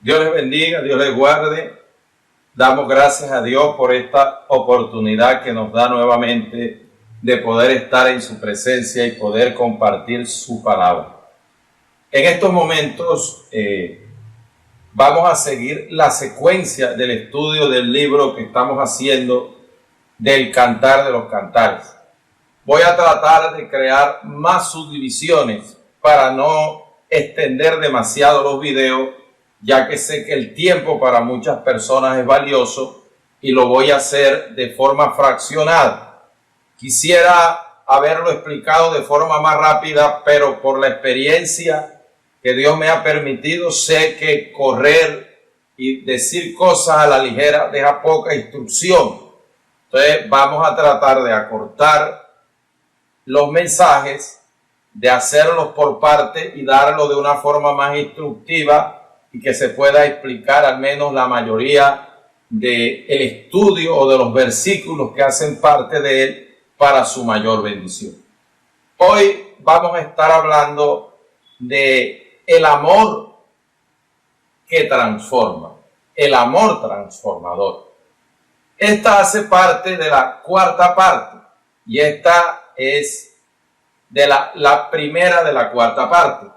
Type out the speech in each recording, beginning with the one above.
Dios les bendiga, Dios les guarde. Damos gracias a Dios por esta oportunidad que nos da nuevamente de poder estar en su presencia y poder compartir su palabra. En estos momentos vamos a seguir la secuencia del estudio del libro que estamos haciendo del Cantar de los Cantares. Voy a tratar de crear más subdivisiones para no extender demasiado los videos, ya que sé que el tiempo para muchas personas es valioso y lo voy a hacer de forma fraccionada. Quisiera haberlo explicado de forma más rápida, pero por la experiencia que Dios me ha permitido, sé que correr y decir cosas a la ligera deja poca instrucción. Entonces vamos a tratar de acortar los mensajes, de hacerlos por parte y darlo de una forma más instructiva y que se pueda explicar al menos la mayoría del estudio o de los versículos que hacen parte de él para su mayor bendición. Hoy vamos a estar hablando de el amor que transforma, el amor transformador. Esta hace parte de la cuarta parte y esta es de la primera de la cuarta parte.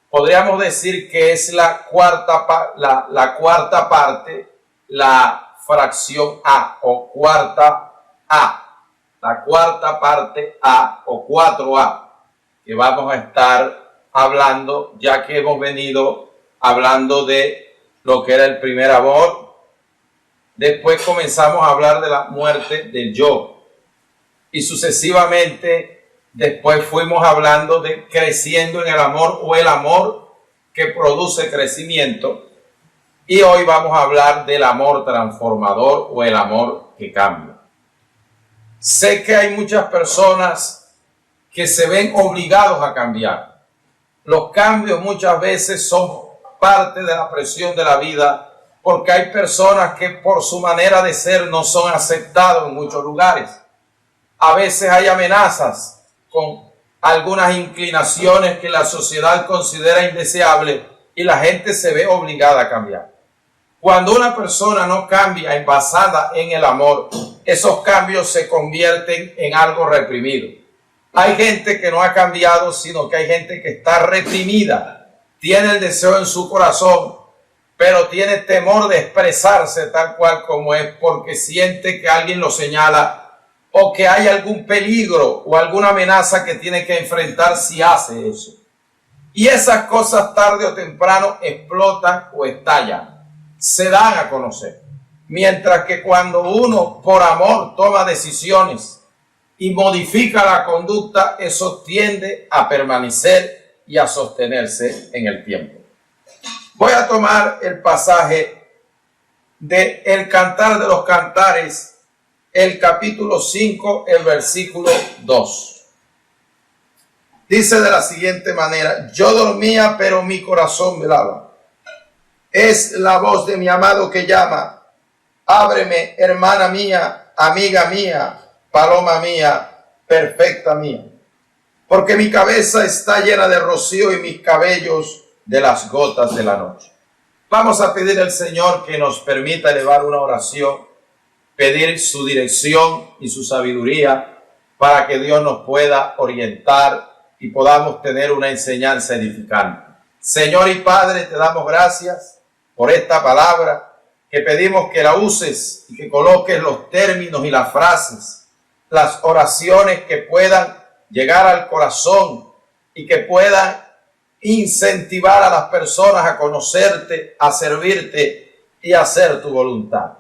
Podríamos decir que es la cuarta parte, la fracción A o cuarta A, la cuarta parte A o 4A, que vamos a estar hablando, ya que hemos venido hablando de lo que era el primer amor. Después comenzamos a hablar de la muerte del yo y sucesivamente después fuimos hablando de creciendo en el amor o el amor que produce crecimiento. Y hoy vamos a hablar del amor transformador o el amor que cambia. Sé que hay muchas personas que se ven obligados a cambiar. Los cambios muchas veces son parte de la presión de la vida, porque hay personas que por su manera de ser no son aceptados en muchos lugares. A veces hay amenazas con algunas inclinaciones que la sociedad considera indeseables y la gente se ve obligada a cambiar. Cuando una persona no cambia basada en el amor, esos cambios se convierten en algo reprimido. Hay gente que no ha cambiado, sino que hay gente que está reprimida, tiene el deseo en su corazón, pero tiene temor de expresarse tal cual como es porque siente que alguien lo señala o que hay algún peligro o alguna amenaza que tiene que enfrentar si hace eso. Y esas cosas tarde o temprano explotan o estallan, se dan a conocer. Mientras que cuando uno por amor toma decisiones y modifica la conducta, eso tiende a permanecer y a sostenerse en el tiempo. Voy a tomar el pasaje de El Cantar de los Cantares, el capítulo 5, el versículo 2. Dice de la siguiente manera: yo dormía, pero mi corazón velaba. Es la voz de mi amado que llama. Ábreme, hermana mía, amiga mía, paloma mía, perfecta mía. Porque mi cabeza está llena de rocío y mis cabellos de las gotas de la noche. Vamos a pedir al Señor que nos permita elevar una oración, pedir su dirección y su sabiduría para que Dios nos pueda orientar y podamos tener una enseñanza edificante. Señor y Padre, te damos gracias por esta palabra, que pedimos que la uses y que coloques los términos y las frases, las oraciones que puedan llegar al corazón y que puedan incentivar a las personas a conocerte, a servirte y a hacer tu voluntad.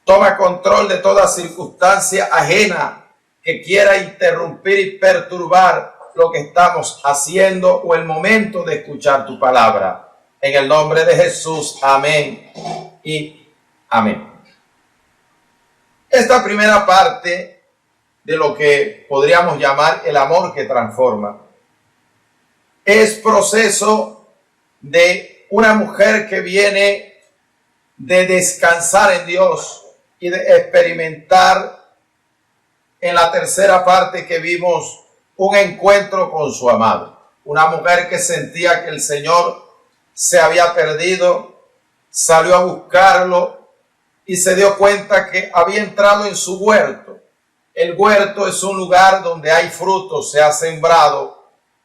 Toma control de toda circunstancia ajena que quiera interrumpir y perturbar lo que estamos haciendo o el momento de escuchar tu palabra. En el nombre de Jesús, amén y amén. Esta primera parte de lo que podríamos llamar el amor que transforma es proceso de una mujer que viene de descansar en Dios y de experimentar en la tercera parte que vimos un encuentro con su amado. Una mujer que sentía que el Señor se había perdido, salió a buscarlo y se dio cuenta que había entrado en su huerto. El huerto es un lugar donde hay frutos, se ha sembrado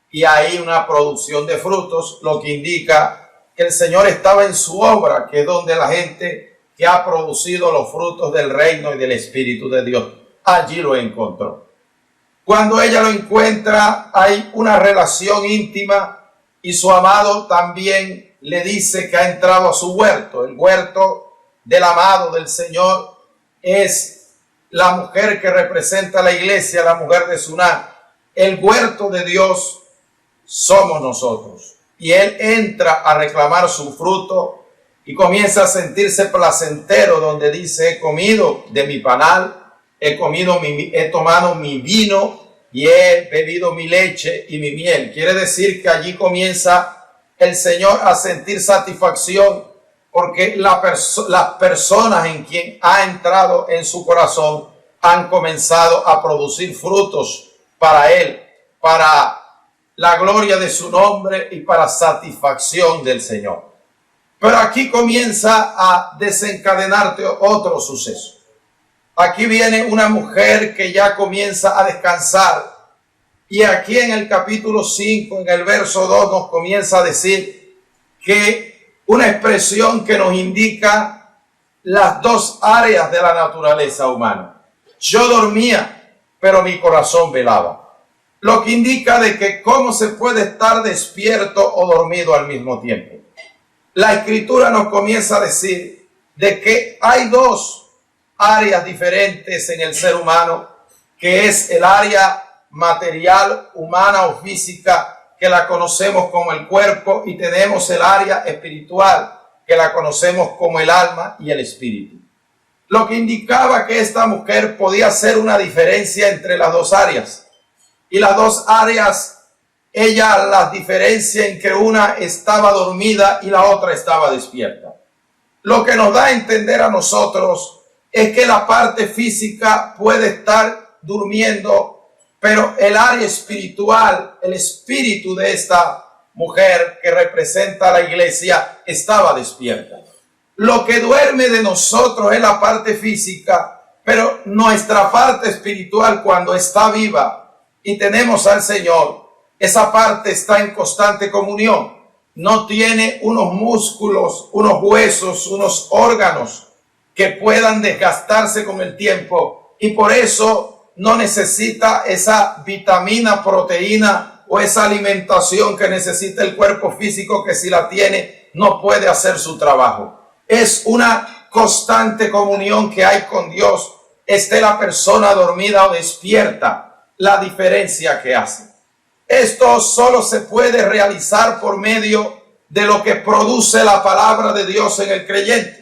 y hay una producción de frutos, lo que indica que el Señor estaba en su obra, que es donde la gente que ha producido los frutos del reino y del Espíritu de Dios, allí lo encontró. Cuando ella lo encuentra, hay una relación íntima y su amado también le dice que ha entrado a su huerto. El huerto del amado del Señor es la mujer que representa a la iglesia, la mujer de Suná. El huerto de Dios somos nosotros. Y Él entra a reclamar su fruto y comienza a sentirse placentero, donde dice: he comido de mi panal, he tomado mi vino y he bebido mi leche y mi miel. Quiere decir que allí comienza el Señor a sentir satisfacción, porque las personas en quien ha entrado en su corazón han comenzado a producir frutos para Él, para la gloria de su nombre y para satisfacción del Señor. Pero aquí comienza a desencadenarte otro suceso. Aquí viene una mujer que ya comienza a descansar. Y aquí en el capítulo 5, en el verso 2, nos comienza a decir que una expresión que nos indica las dos áreas de la naturaleza humana. Yo dormía, pero mi corazón velaba. Lo que indica de que cómo se puede estar despierto o dormido al mismo tiempo. La Escritura nos comienza a decir de que hay dos áreas diferentes en el ser humano, que es el área material, humana o física, que la conocemos como el cuerpo, y tenemos el área espiritual, que la conocemos como el alma y el espíritu. Lo que indicaba que esta mujer podía hacer una diferencia entre las dos áreas. Y las dos áreas, ella las diferencia en que una estaba dormida y la otra estaba despierta. Lo que nos da a entender a nosotros es que la parte física puede estar durmiendo, pero el área espiritual, el espíritu de esta mujer que representa a la iglesia, estaba despierta. Lo que duerme de nosotros es la parte física, pero nuestra parte espiritual, cuando está viva y tenemos al Señor, esa parte está en constante comunión. No tiene unos músculos, unos huesos, unos órganos que puedan desgastarse con el tiempo, y por eso no necesita esa vitamina, proteína o esa alimentación que necesita el cuerpo físico, que si la tiene no puede hacer su trabajo. Es una constante comunión que hay con Dios, esté la persona dormida o despierta, la diferencia que hace. Esto solo se puede realizar por medio de lo que produce la palabra de Dios en el creyente.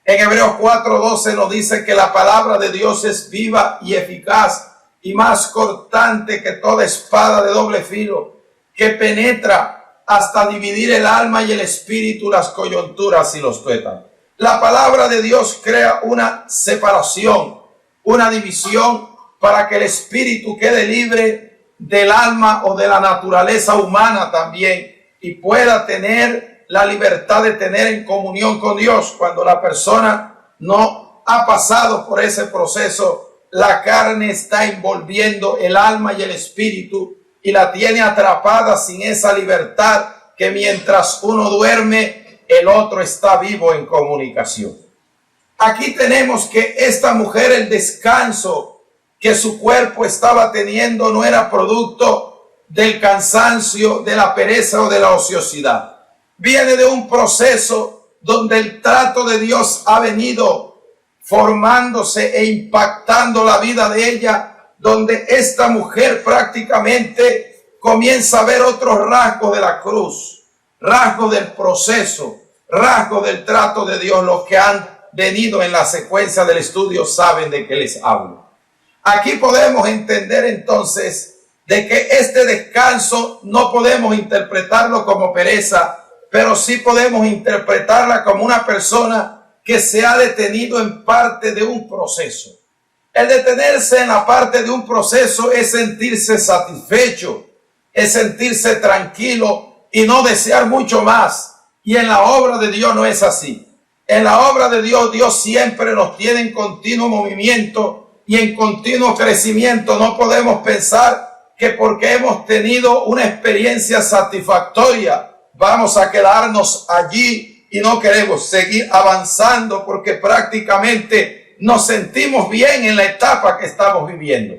En Hebreos 4:12 nos dice que la palabra de Dios es viva y eficaz y más cortante que toda espada de doble filo, que penetra hasta dividir el alma y el espíritu, las coyunturas y los tuétanos. La palabra de Dios crea una separación, una división, para que el espíritu quede libre del alma o de la naturaleza humana también, y pueda tener la libertad de tener en comunión con Dios. Cuando la persona no ha pasado por ese proceso, la carne está envolviendo el alma y el espíritu y la tiene atrapada sin esa libertad, que mientras uno duerme, el otro está vivo en comunicación. Aquí tenemos que esta mujer, el descanso que su cuerpo estaba teniendo no era producto del cansancio, de la pereza o de la ociosidad. Viene de un proceso donde el trato de Dios ha venido formándose e impactando la vida de ella, donde esta mujer prácticamente comienza a ver otros rasgos de la cruz, rasgos del proceso, rasgos del trato de Dios. Los que han venido en la secuencia del estudio saben de qué les hablo. Aquí podemos entender entonces de que este descanso no podemos interpretarlo como pereza, pero sí podemos interpretarla como una persona que se ha detenido en parte de un proceso. El detenerse en la parte de un proceso es sentirse satisfecho, es sentirse tranquilo y no desear mucho más. Y en la obra de Dios no es así. En la obra de Dios, Dios siempre nos tiene en continuo movimiento y en continuo crecimiento. No podemos pensar que porque hemos tenido una experiencia satisfactoria vamos a quedarnos allí y no queremos seguir avanzando porque prácticamente nos sentimos bien en la etapa que estamos viviendo.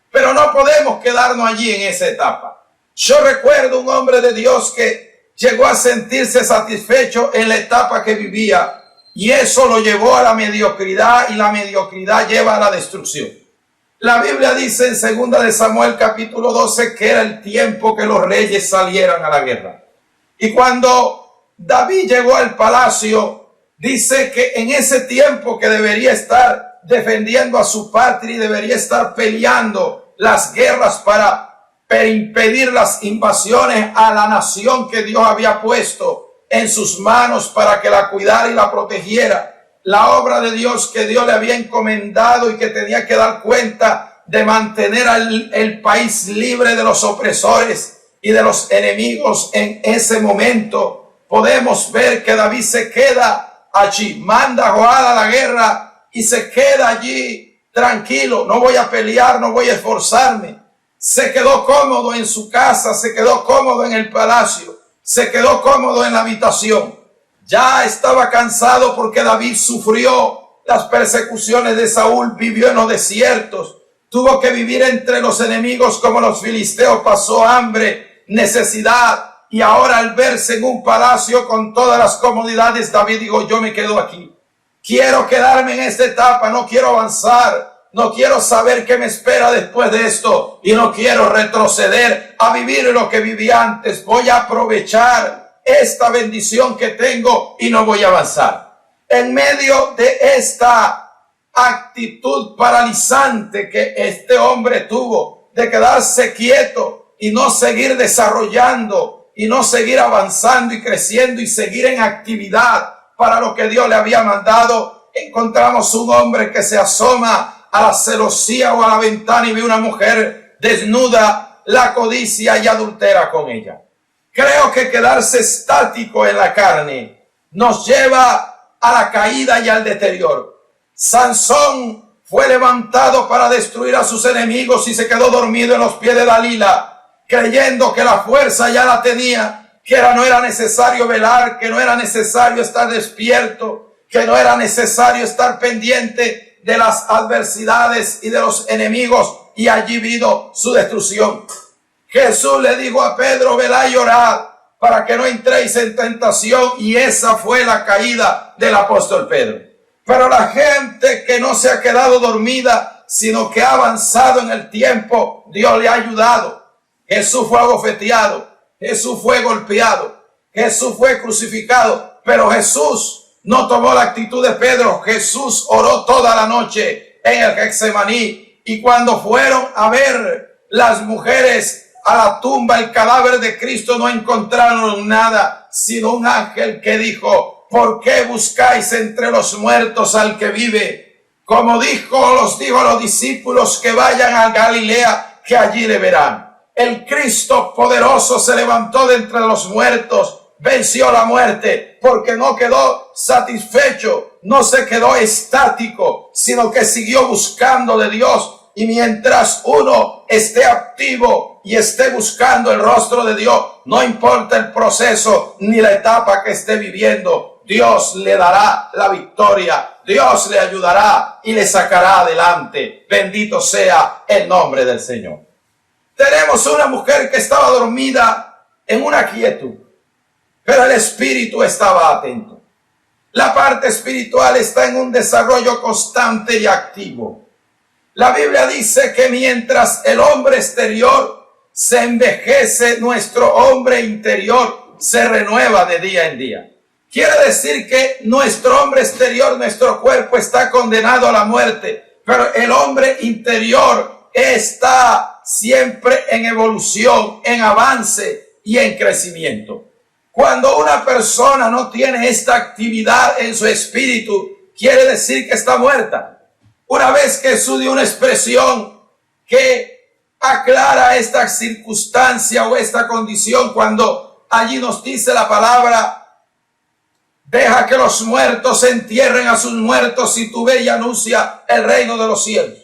Pero no podemos quedarnos allí en esa etapa. Yo recuerdo un hombre de Dios que llegó a sentirse satisfecho en la etapa que vivía y eso lo llevó a la mediocridad y la mediocridad lleva a la destrucción. La Biblia dice en 2 de Samuel capítulo 12 que era el tiempo que los reyes salieran a la guerra. Y cuando David llegó al palacio, dice que en ese tiempo que debería estar defendiendo a su patria y debería estar peleando las guerras para impedir las invasiones a la nación que Dios había puesto en sus manos para que la cuidara y la protegiera, la obra de Dios que Dios le había encomendado y que tenía que dar cuenta de mantener el país libre de los opresores y de los enemigos. En ese momento podemos ver que David se queda allí, manda a Joab a la guerra y se queda allí tranquilo. No voy a pelear, no voy a esforzarme. Se quedó cómodo en su casa, se quedó cómodo en el palacio, se quedó cómodo en la habitación. Ya estaba cansado porque David sufrió las persecuciones de Saúl, vivió en los desiertos, tuvo que vivir entre los enemigos como los filisteos, pasó hambre, necesidad, y ahora al verse en un palacio con todas las comodidades, David dijo: yo me quedo aquí, quiero quedarme en esta etapa, no quiero avanzar, no quiero saber qué me espera después de esto y no quiero retroceder a vivir lo que viví antes. Voy a aprovechar esta bendición que tengo y no voy a avanzar. En medio de esta actitud paralizante que este hombre tuvo de quedarse quieto y no seguir desarrollando y no seguir avanzando y creciendo y seguir en actividad para lo que Dios le había mandado, encontramos un hombre que se asoma a la celosía o a la ventana y ve una mujer desnuda, la codicia y adultera con ella. Creo que quedarse estático en la carne nos lleva a la caída y al deterioro. Sansón fue levantado para destruir a sus enemigos y se quedó dormido en los pies de Dalila, creyendo que la fuerza ya la tenía, que no era necesario velar, que no era necesario estar despierto, que no era necesario estar pendiente de las adversidades y de los enemigos, y allí vino su destrucción. Jesús le dijo a Pedro: velad y orad para que no entréis en tentación, y esa fue la caída del apóstol Pedro. Pero la gente que no se ha quedado dormida, sino que ha avanzado en el tiempo, Dios le ha ayudado. Jesús fue abofeteado, Jesús fue golpeado, Jesús fue crucificado, pero Jesús no tomó la actitud de Pedro. Jesús oró toda la noche en el Getsemaní, y cuando fueron a ver las mujeres a la tumba, el cadáver de Cristo, no encontraron nada, sino un ángel que dijo: ¿por qué buscáis entre los muertos al que vive? Como los dijo a los discípulos que vayan a Galilea, que allí le verán. El Cristo poderoso se levantó de entre los muertos, venció la muerte, porque no quedó satisfecho, no se quedó estático, sino que siguió buscando de Dios. Y mientras uno esté activo y esté buscando el rostro de Dios, no importa el proceso ni la etapa que esté viviendo, Dios le dará la victoria, Dios le ayudará y le sacará adelante. Bendito sea el nombre del Señor. Tenemos una mujer que estaba dormida en una quietud, pero el espíritu estaba atento. La parte espiritual está en un desarrollo constante y activo. La Biblia dice que mientras el hombre exterior se envejece, nuestro hombre interior se renueva de día en día. Quiere decir que nuestro hombre exterior, nuestro cuerpo, está condenado a la muerte, pero el hombre interior está siempre en evolución, en avance y en crecimiento. Cuando una persona no tiene esta actividad en su espíritu, quiere decir que está muerta. Una vez que Jesús dio una expresión que aclara esta circunstancia o esta condición, cuando allí nos dice la palabra: Deja que los muertos entierren a sus muertos y tú ve y anuncia el reino de los cielos.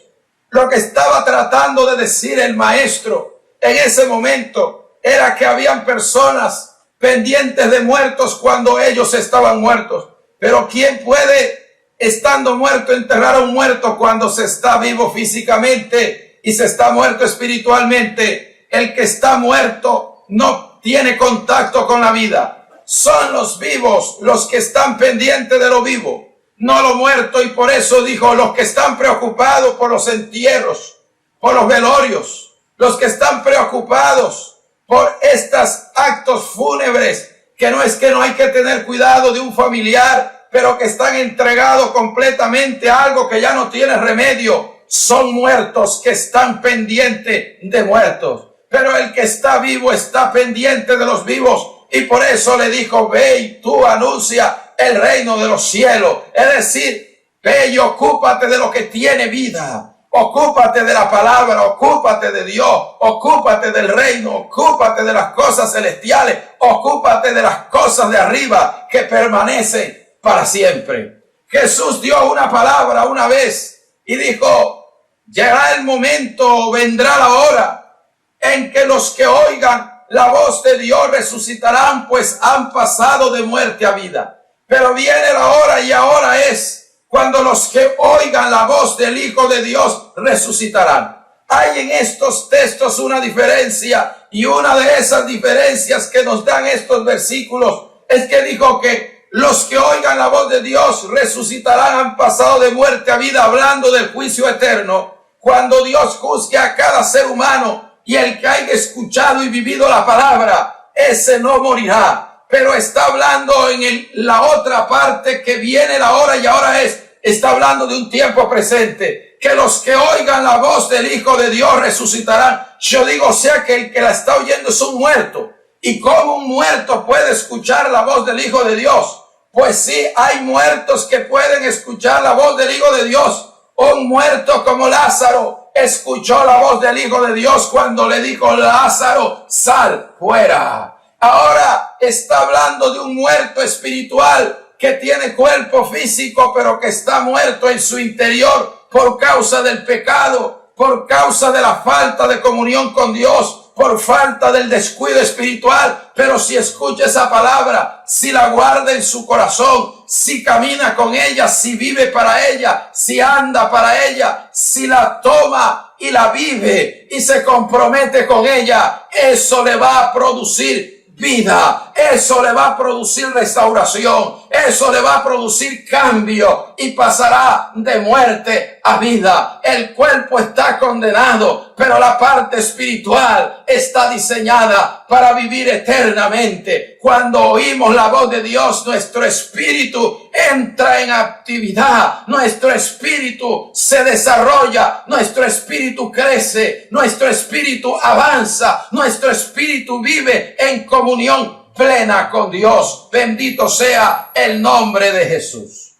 Lo que estaba tratando de decir el maestro en ese momento era que habían personas pendientes de muertos cuando ellos estaban muertos. Pero ¿quién puede, estando muerto, enterrar a un muerto cuando se está vivo físicamente y se está muerto espiritualmente? El que está muerto no tiene contacto con la vida. Son los vivos los que están pendientes de lo vivo, no lo muerto. Y por eso dijo, los que están preocupados por los entierros, por los velorios, los que están preocupados por estos actos fúnebres, que no es que no hay que tener cuidado de un familiar, pero que están entregados completamente a algo que ya no tiene remedio. Son muertos que están pendientes de muertos. Pero el que está vivo está pendiente de los vivos. Y por eso le dijo, ve y tú anuncia el reino de los cielos. Es decir, ve y ocúpate de lo que tiene vida. Ocúpate de la palabra, ocúpate de Dios, ocúpate del reino, ocúpate de las cosas celestiales, ocúpate de las cosas de arriba que permanecen para siempre. Jesús dio una palabra una vez y dijo, llegará el momento, vendrá la hora en que los que oigan la voz de Dios resucitarán, pues han pasado de muerte a vida. Pero viene la hora y ahora es cuando los que oigan la voz del Hijo de Dios resucitarán. Hay en estos textos una diferencia, y una de esas diferencias que nos dan estos versículos es que dijo que los que oigan la voz de Dios resucitarán, han pasado de muerte a vida, hablando del juicio eterno, cuando Dios juzgue a cada ser humano. Y el que haya escuchado y vivido la palabra, ese no morirá. Pero está hablando en la otra parte que viene la hora y ahora está hablando de un tiempo presente. Que los que oigan la voz del Hijo de Dios resucitarán. Yo digo, o sea que el que la está oyendo es un muerto. ¿Y cómo un muerto puede escuchar la voz del Hijo de Dios? Pues sí, hay muertos que pueden escuchar la voz del Hijo de Dios. Un muerto como Lázaro escuchó la voz del Hijo de Dios cuando le dijo, Lázaro, sal fuera. Ahora está hablando de un muerto espiritual que tiene cuerpo físico, pero que está muerto en su interior por causa del pecado, por causa de la falta de comunión con Dios, por falta del descuido espiritual. Pero si escucha esa palabra, si la guarda en su corazón, si camina con ella, si vive para ella, si anda para ella, si la toma y la vive y se compromete con ella, eso le va a producir vida, eso le va a producir restauración, eso le va a producir cambio y pasará de muerte a vida. El cuerpo está condenado, pero la parte espiritual está diseñada para vivir eternamente. Cuando oímos la voz de Dios, nuestro espíritu entra en actividad, nuestro espíritu se desarrolla, nuestro espíritu crece, nuestro espíritu avanza, nuestro espíritu vive en comunión plena con Dios. Bendito sea el nombre de Jesús.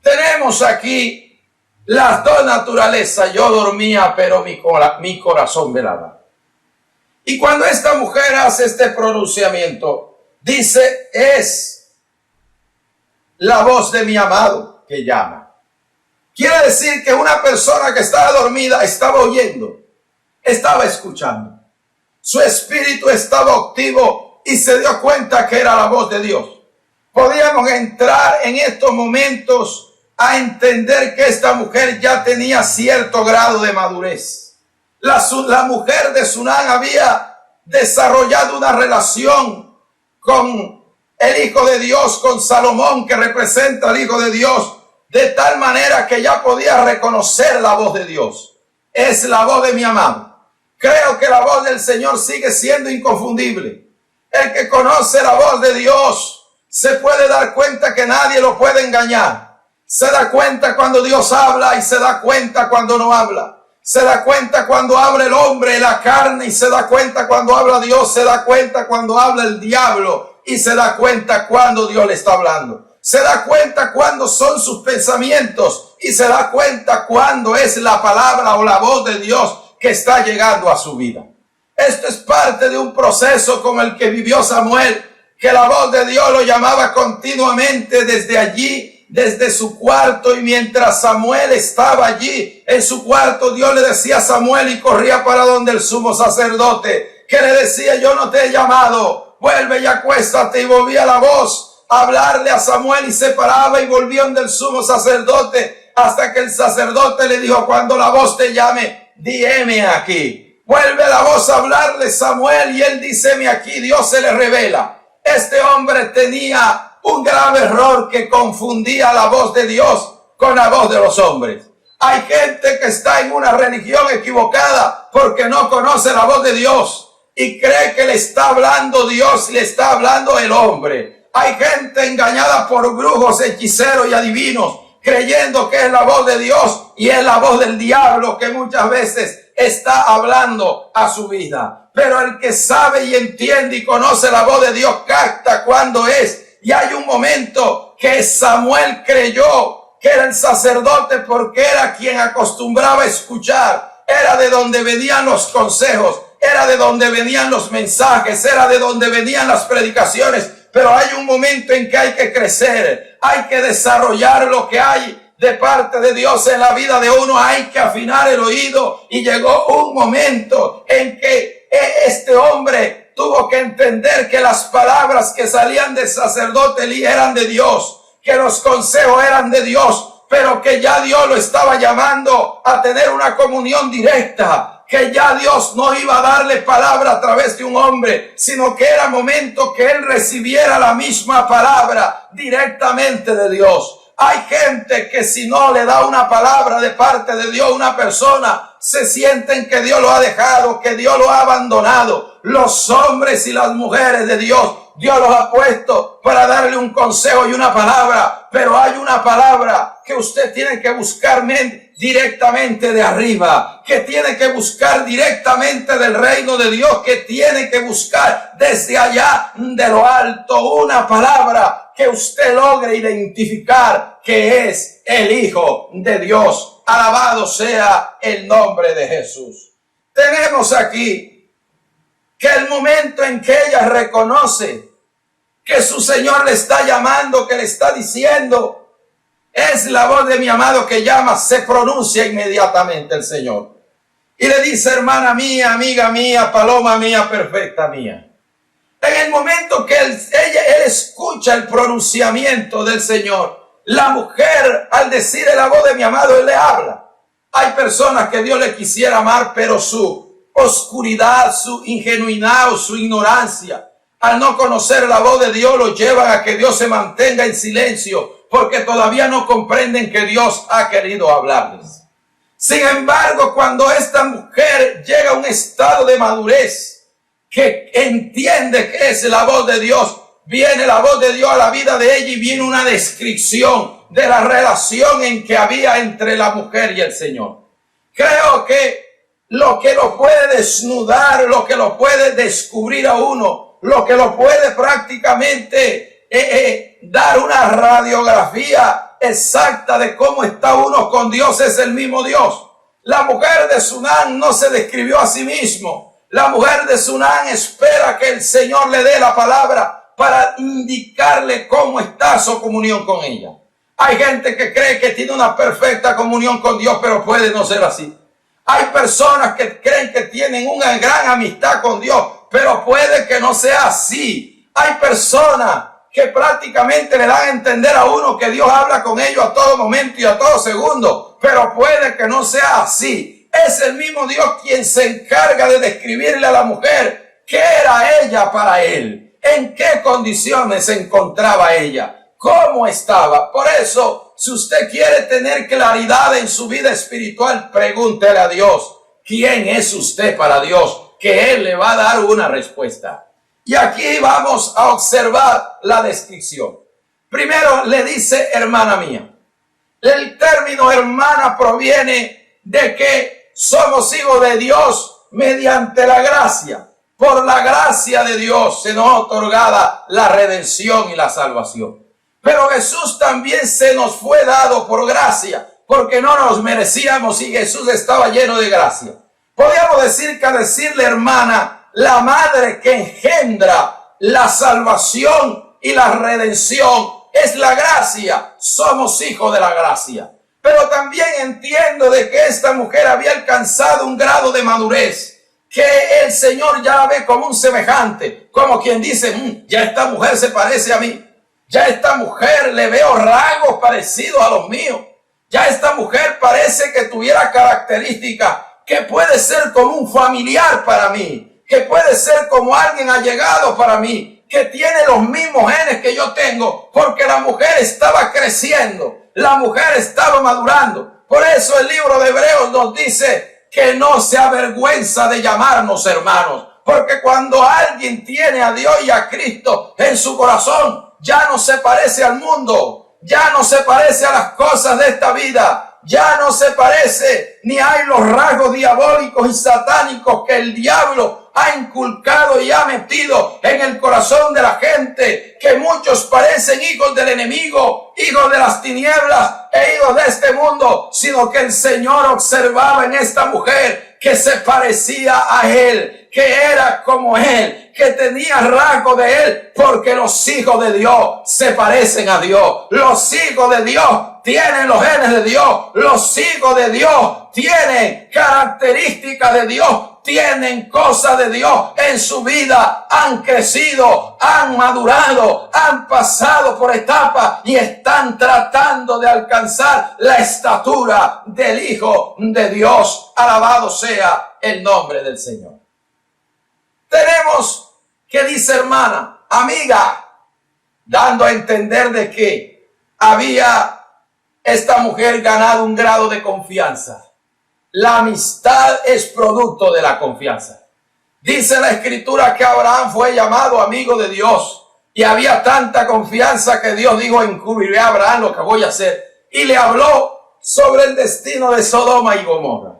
Tenemos aquí las dos naturalezas. Yo dormía, pero mi corazón velaba. Y cuando esta mujer hace este pronunciamiento, dice, es la voz de mi amado que llama. Quiere decir que una persona que estaba dormida estaba oyendo, estaba escuchando. Su espíritu estaba activo y se dio cuenta que era la voz de Dios. Podíamos entrar en estos momentos a entender que esta mujer ya tenía cierto grado de madurez. La mujer de Sunam había desarrollado una relación con el Hijo de Dios, con Salomón, que representa al Hijo de Dios, de tal manera que ya podía reconocer la voz de Dios. Es la voz de mi amado. Creo que la voz del Señor sigue siendo inconfundible. El que conoce la voz de Dios se puede dar cuenta que nadie lo puede engañar. Se da cuenta cuando Dios habla y se da cuenta cuando no habla. Se da cuenta cuando habla el hombre, la carne, y se da cuenta cuando habla Dios. Se da cuenta cuando habla el diablo y se da cuenta cuando Dios le está hablando. Se da cuenta cuando son sus pensamientos y se da cuenta cuando es la palabra o la voz de Dios que está llegando a su vida. Esto es parte de un proceso como el que vivió Samuel que la voz de Dios lo llamaba continuamente desde allí, desde su cuarto, y mientras Samuel estaba allí en su cuarto, Dios le decía a Samuel y corría para donde el sumo sacerdote, que le decía: yo no te he llamado, vuelve y acuéstate. Y volvía la voz a hablarle a Samuel y se paraba y volvía donde el sumo sacerdote, hasta que el sacerdote le dijo: cuando la voz te llame, di heme aquí. Vuelve la voz a hablarle Samuel y él dice: heme aquí. Dios se le revela. Este hombre tenía un grave error, que confundía la voz de Dios con la voz de los hombres. Hay gente que está en una religión equivocada porque no conoce la voz de Dios y cree que le está hablando Dios y le está hablando el hombre. Hay gente engañada por brujos, hechiceros y adivinos, creyendo que es la voz de Dios y es la voz del diablo, que muchas veces está hablando a su vida. Pero el que sabe y entiende y conoce la voz de Dios capta cuándo es. Y hay un momento que Samuel creyó que era el sacerdote porque era quien acostumbraba a escuchar, era de donde venían los consejos, era de donde venían los mensajes, era de donde venían las predicaciones. Pero hay un momento en que hay que crecer, hay que desarrollar lo que hay de parte de Dios en la vida de uno, hay que afinar el oído. Y llegó un momento en que este hombre tuvo que entender que las palabras que salían del sacerdote Elí eran de Dios, que los consejos eran de Dios, pero que ya Dios lo estaba llamando a tener una comunión directa, que ya Dios no iba a darle palabra a través de un hombre, sino que era momento que él recibiera la misma palabra directamente de Dios. Hay gente que si no le da una palabra de parte de Dios a una persona, se sienten que Dios lo ha dejado, que Dios lo ha abandonado. Los hombres y las mujeres de Dios, Dios los ha puesto para darle un consejo y una palabra, pero hay una palabra que usted tiene que buscar directamente de arriba, que tiene que buscar directamente del reino de Dios, que tiene que buscar desde allá de lo alto, una palabra que usted logre identificar que es el Hijo de Dios. Alabado sea el nombre de Jesús. Tenemos aquí que el momento en que ella reconoce que su Señor le está llamando, que le está diciendo: es la voz de mi amado que llama, se pronuncia inmediatamente el Señor. Y le dice: hermana mía, amiga mía, paloma mía, perfecta mía. En el momento que él escucha el pronunciamiento del Señor, la mujer, al decirle la voz de mi amado, él le habla. Hay personas que Dios le quisiera amar, pero su oscuridad, su ingenuidad o su ignorancia, al no conocer la voz de Dios, lo llevan a que Dios se mantenga en silencio, porque todavía no comprenden que Dios ha querido hablarles. Sin embargo, cuando esta mujer llega a un estado de madurez, que entiende que es la voz de Dios, viene la voz de Dios a la vida de ella y viene una descripción de la relación en que había entre la mujer y el Señor. Creo que lo puede desnudar, lo que lo puede descubrir a uno, lo que lo puede prácticamente dar una radiografía exacta de cómo está uno con Dios es el mismo Dios. La mujer de Sunam no se describió a sí mismo. La mujer de Sunam espera que el Señor le dé la palabra para indicarle cómo está su comunión con ella. Hay gente que cree que tiene una perfecta comunión con Dios, pero puede no ser así. Hay personas que creen que tienen una gran amistad con Dios, pero puede que no sea así. Hay personas que prácticamente le dan a entender a uno que Dios habla con ellos a todo momento y a todo segundo, pero puede que no sea así. Es el mismo Dios quien se encarga de describirle a la mujer qué era ella para él, en qué condiciones se encontraba ella, cómo estaba. Por eso, si usted quiere tener claridad en su vida espiritual, pregúntele a Dios, ¿quién es usted para Dios? Que Él le va a dar una respuesta. Y aquí vamos a observar la descripción. Primero le dice hermana mía. El término hermana proviene de que somos hijos de Dios mediante la gracia. Por la gracia de Dios se nos ha otorgada la redención y la salvación. Pero Jesús también se nos fue dado por gracia, porque no nos merecíamos y Jesús estaba lleno de gracia. Podríamos decir que al decirle hermana, la madre que engendra la salvación y la redención es la gracia. Somos hijos de la gracia. Pero también entiendo de que esta mujer había alcanzado un grado de madurez que el Señor ya la ve como un semejante, como quien dice, ya esta mujer se parece a mí, ya esta mujer le veo rasgos parecidos a los míos, ya esta mujer parece que tuviera características que puede ser como un familiar para mí, que puede ser como alguien allegado para mí, que tiene los mismos genes que yo tengo, porque la mujer estaba creciendo, la mujer estaba madurando. Por eso el libro de Hebreos nos dice que no se avergüenza de llamarnos hermanos, porque cuando alguien tiene a Dios y a Cristo en su corazón, ya no se parece al mundo, ya no se parece a las cosas de esta vida, ya no se parece, ni hay los rasgos diabólicos y satánicos que el diablo ha inculcado y ha metido en el corazón de la gente, que muchos parecen hijos del enemigo, hijos de las tinieblas e hijos de este mundo, sino que el Señor observaba en esta mujer que se parecía a Él, que era como Él, que tenía rasgos de Él, porque los hijos de Dios se parecen a Dios. Los hijos de Dios tienen los genes de Dios. Los hijos de Dios tienen características de Dios, tienen cosas de Dios en su vida, han crecido, han madurado, han pasado por etapas y están tratando de alcanzar la estatura del Hijo de Dios. Alabado sea el nombre del Señor. Tenemos que dice hermana, amiga, dando a entender de que había esta mujer ganado un grado de confianza. La amistad es producto de la confianza. Dice la Escritura que Abraham fue llamado amigo de Dios y había tanta confianza que Dios dijo, encubriré a Abraham lo que voy a hacer. Y le habló sobre el destino de Sodoma y Gomorra.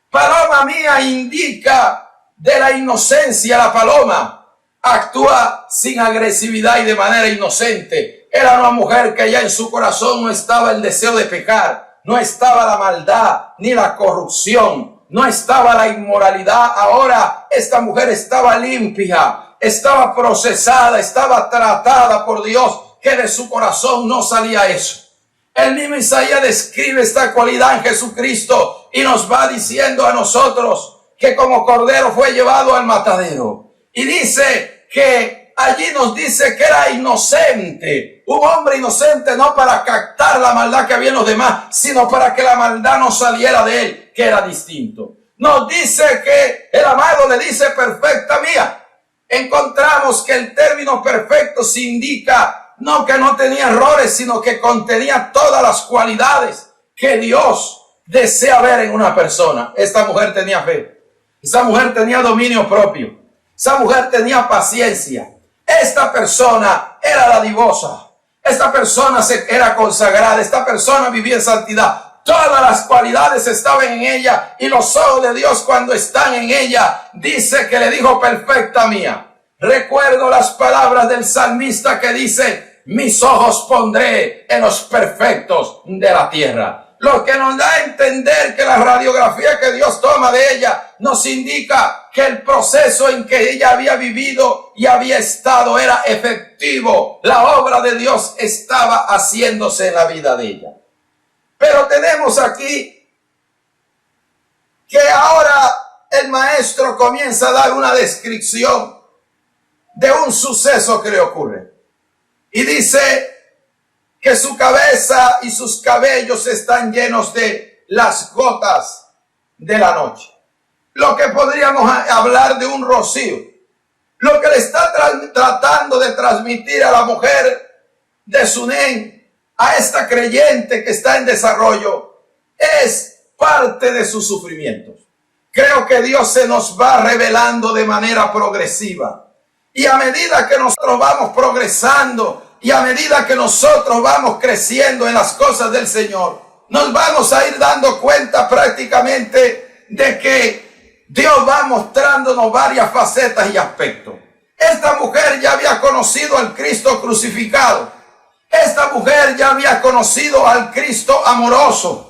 Paloma mía indica de la inocencia. La paloma actúa sin agresividad y de manera inocente. Era una mujer que ya en su corazón no estaba el deseo de pecar. No estaba la maldad ni la corrupción, no estaba la inmoralidad. Ahora esta mujer estaba limpia, estaba procesada, estaba tratada por Dios, que de su corazón no salía eso. El mismo Isaías describe esta cualidad en Jesucristo y nos va diciendo a nosotros que como cordero fue llevado al matadero. Y dice que allí nos dice que era inocente. Un hombre inocente no para captar la maldad que había en los demás, sino para que la maldad no saliera de él, que era distinto. Nos dice que el amado le dice perfecta mía. Encontramos que el término perfecto se indica no que no tenía errores, sino que contenía todas las cualidades que Dios desea ver en una persona. Esta mujer tenía fe. Esta mujer tenía dominio propio. Esa mujer tenía paciencia. Esta persona era dadivosa. Esta persona era consagrada. Esta persona vivía en santidad. Todas las cualidades estaban en ella. Y los ojos de Dios, cuando están en ella, dice que le dijo perfecta mía. Recuerdo las palabras del salmista que dice, mis ojos pondré en los perfectos de la tierra. Lo que nos da a entender que la radiografía que Dios toma de ella nos indica que el proceso en que ella había vivido y había estado era efectivo. La obra de Dios estaba haciéndose en la vida de ella. Pero tenemos aquí que ahora el maestro comienza a dar una descripción de un suceso que le ocurre. Y dice que su cabeza y sus cabellos están llenos de las gotas de la noche. Lo que podríamos hablar de un rocío. Lo que le está tratando de transmitir a la mujer de Sunén, a esta creyente que está en desarrollo, es parte de sus sufrimientos. Creo que Dios se nos va revelando de manera progresiva. Y a medida que nosotros vamos progresando, y a medida que nosotros vamos creciendo en las cosas del Señor, nos vamos a ir dando cuenta prácticamente de que Dios va mostrándonos varias facetas y aspectos. Esta mujer ya había conocido al Cristo crucificado. Esta mujer ya había conocido al Cristo amoroso.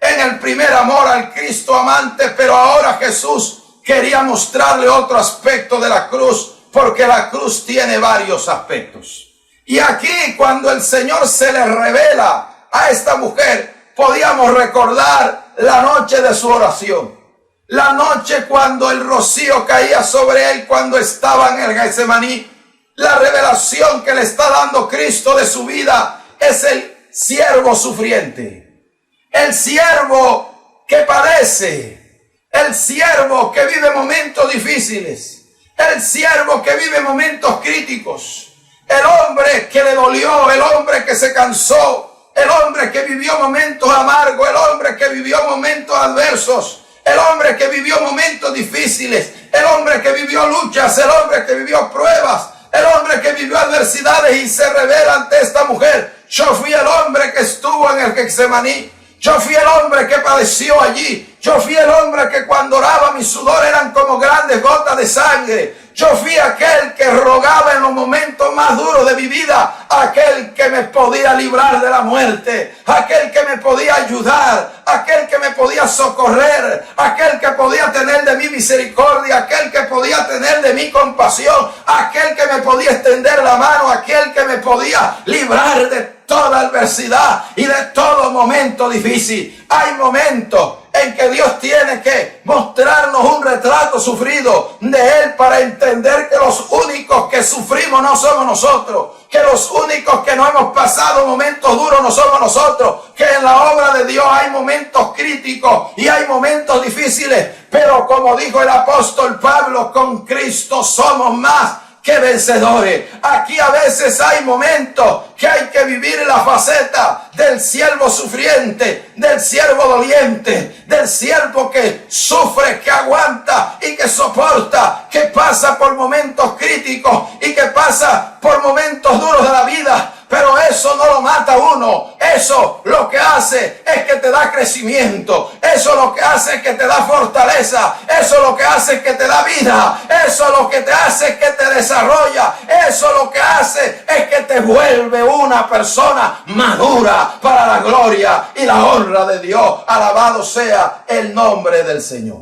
En el primer amor al Cristo amante, pero ahora Jesús quería mostrarle otro aspecto de la cruz porque la cruz tiene varios aspectos. Y aquí, cuando el Señor se le revela a esta mujer, podíamos recordar la noche de su oración. La noche cuando el rocío caía sobre él, cuando estaba en el Getsemaní. La revelación que le está dando Cristo de su vida es el siervo sufriente. El siervo que padece. El siervo que vive momentos difíciles. El siervo que vive momentos críticos. El hombre que le dolió, el hombre que se cansó, el hombre que vivió momentos amargos, el hombre que vivió momentos adversos, el hombre que vivió momentos difíciles, el hombre que vivió luchas, el hombre que vivió pruebas, el hombre que vivió adversidades y se revela ante esta mujer. Yo fui el hombre que estuvo en el Getsemaní. Yo fui el hombre que padeció allí. Yo fui el hombre que cuando oraba mi sudor eran como grandes gotas de sangre. Yo fui aquel que rogaba en los momentos más duros de mi vida, aquel que me podía librar de la muerte, aquel que me podía ayudar, aquel que me podía socorrer, aquel que podía tener de mí misericordia, aquel que podía tener de mí compasión, aquel que me podía extender la mano, aquel que me podía librar de toda adversidad y de todo momento difícil. Hay momentos en que Dios tiene que mostrarnos un retrato sufrido de Él para entender que los únicos que sufrimos no somos nosotros, que los únicos que no hemos pasado momentos duros no somos nosotros, que en la obra de Dios hay momentos críticos y hay momentos difíciles, pero como dijo el apóstol Pablo, con Cristo somos más que vencedores. Aquí a veces hay momentos que hay que vivir la faceta del siervo sufriente, del siervo doliente, del siervo que sufre, que aguanta y que soporta, que pasa por momentos críticos y que pasa por momentos duros de la vida. Pero eso no lo mata a uno. Eso lo que hace es que te da crecimiento. Eso lo que hace es que te da fortaleza. Eso lo que hace es que te da vida. Eso lo que te hace es que te desarrolla. Eso lo que hace es que te vuelve una persona madura para la gloria y la honra de Dios. Alabado sea el nombre del Señor.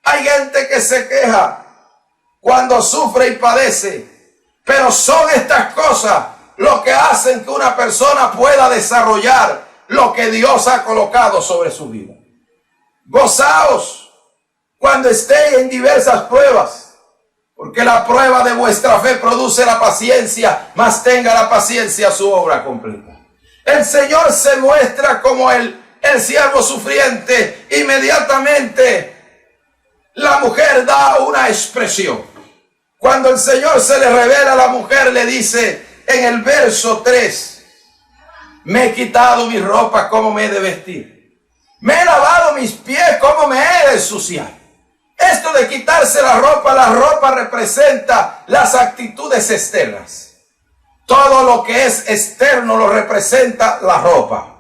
Hay gente que se queja cuando sufre y padece. Pero son estas cosas lo que hacen que una persona pueda desarrollar lo que Dios ha colocado sobre su vida. Gozaos cuando estéis en diversas pruebas, porque la prueba de vuestra fe produce la paciencia, mas tenga la paciencia su obra completa. El Señor se muestra como el siervo sufriente. Inmediatamente la mujer da una expresión. Cuando el Señor se le revela a la mujer, le dice en el verso 3, me he quitado mi ropa, ¿cómo me he de vestir? Me he lavado mis pies, ¿cómo me he de ensuciar? Esto de quitarse la ropa representa las actitudes externas. Todo lo que es externo lo representa la ropa.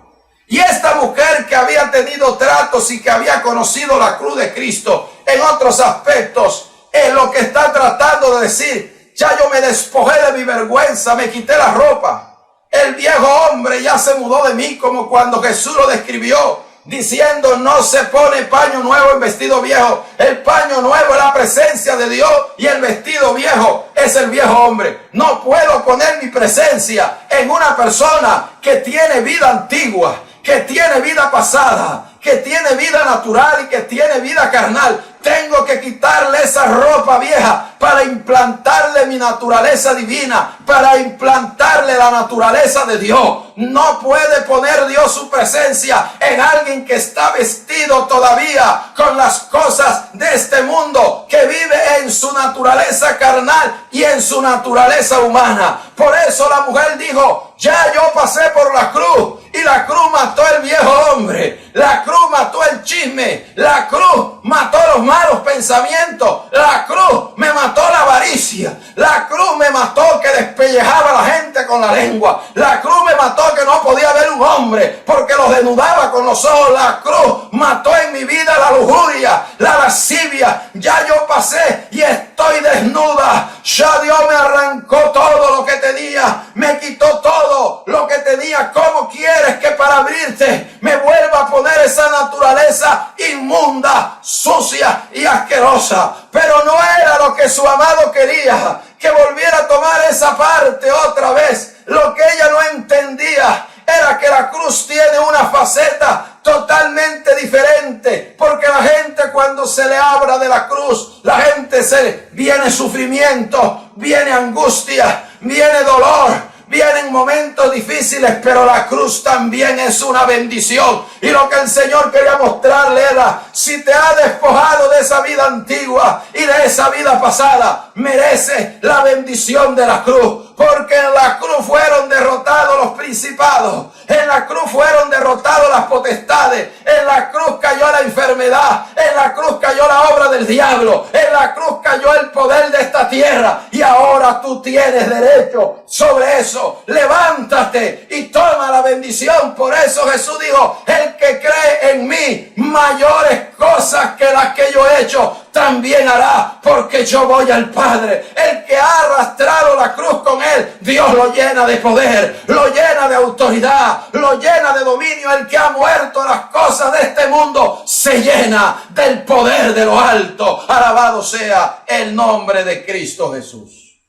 Y esta mujer que había tenido tratos y que había conocido la cruz de Cristo en otros aspectos, es lo que está tratando de decir. Ya yo me despojé de mi vergüenza, me quité la ropa. El viejo hombre ya se mudó de mí, como cuando Jesús lo describió, diciendo, no se pone paño nuevo en vestido viejo. El paño nuevo es la presencia de Dios y el vestido viejo es el viejo hombre. No puedo poner mi presencia en una persona que tiene vida antigua, que tiene vida pasada, que tiene vida natural y que tiene vida carnal. Tengo que quitarle esa ropa vieja para implantarle mi naturaleza divina, para implantarle la naturaleza de Dios. No puede poner Dios su presencia en alguien que está vestido todavía con las cosas de este mundo, que vive en su naturaleza carnal y en su naturaleza humana. Por eso la mujer dijo, ya yo pasé por la cruz y la cruz mató el viejo hombre, la cruz mató el chisme, la cruz mató los malos pensamientos, la cruz me mató la avaricia, la cruz me mató que despellejaba a la gente con la lengua, la cruz me mató que no podía ver un hombre porque lo desnudaba con los ojos, la cruz mató en mi vida la lujuria, la lascivia. Ya yo pasé y estoy desnuda. Ya Dios me arrancó todo lo que tenía, me quitó todo lo que tenía. ¿Cómo quieres que para abrirte me vuelva a poner esa naturaleza inmunda, sucia y asquerosa? Pero no era lo que su amado quería. que volviera a tomar esa parte otra vez. Lo que ella no entendía era que la cruz tiene una faceta totalmente diferente, porque la gente cuando se le habla de la cruz, la gente viene sufrimiento, viene angustia, viene dolor, vienen momentos difíciles, pero la cruz también es una bendición. Y lo que el Señor quería mostrarle era, si te ha despojado de esa vida antigua y de esa vida pasada, merece la bendición de la cruz. Porque en la cruz fueron derrotados los principados, en la cruz fueron derrotados las potestades, en la cruz cayó la enfermedad, en la cruz cayó la obra del diablo, en la cruz cayó el poder de esta tierra, y ahora tú tienes derecho sobre eso. Levántate y toma la bendición. Por eso Jesús dijo, el que cree en mí, mayores cosas que las que yo he hecho, también hará, porque yo voy al Padre. El que ha arrastrado la cruz con él, Dios lo llena de poder, lo llena de autoridad, lo llena de dominio. El que ha muerto a las cosas de este mundo se llena del poder de lo alto. Alabado sea el nombre de Cristo Jesús.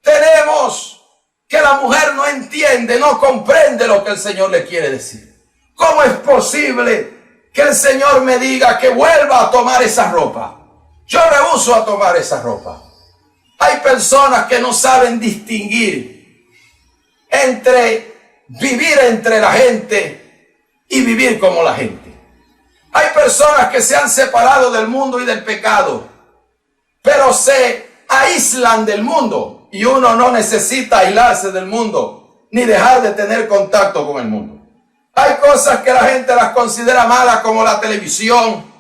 Tenemos que la mujer no entiende, no comprende lo que el Señor le quiere decir. ¿Cómo es posible que el Señor me diga que vuelva a tomar esa ropa? Yo rehúso a tomar esa ropa. Hay personas que no saben distinguir entre vivir entre la gente y vivir como la gente. Hay personas que se han separado del mundo y del pecado, pero se aíslan del mundo, y uno no necesita aislarse del mundo ni dejar de tener contacto con el mundo. Hay cosas que la gente las considera malas, como la televisión,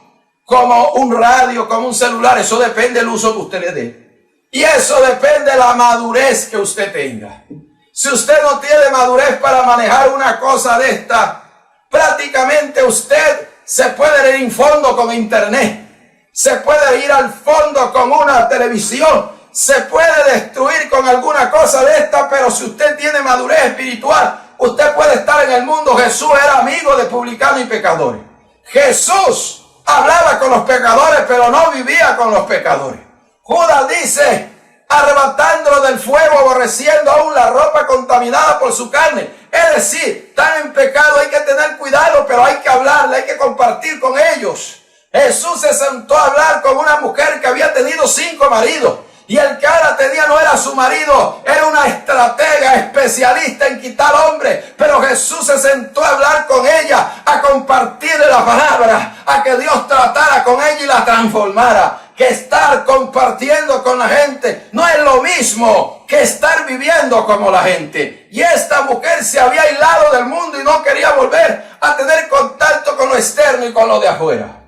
como un radio, como un celular. Eso depende del uso que usted le dé. Y eso depende de la madurez que usted tenga. Si usted no tiene madurez para manejar una cosa de esta, prácticamente usted se puede ir al fondo con internet, se puede ir al fondo con una televisión, se puede destruir con alguna cosa de esta, pero si usted tiene madurez espiritual, usted puede estar en el mundo. Jesús era amigo de publicanos y pecadores. Jesús hablaba con los pecadores, pero no vivía con los pecadores. Judas dice, arrebatándolo del fuego, aborreciendo aún la ropa contaminada por su carne. Es decir, están en pecado, hay que tener cuidado, pero hay que hablarle, hay que compartir con ellos. Jesús se sentó a hablar con una mujer que había tenido 5 maridos. Y el que ahora tenía no era su marido, era una estratega especialista en quitar hombres. Pero Jesús se sentó a hablar con ella, a compartirle la palabra, a que Dios tratara con ella y la transformara. Que estar compartiendo con la gente no es lo mismo que estar viviendo como la gente. Y esta mujer se había aislado del mundo y no quería volver a tener contacto con lo externo y con lo de afuera.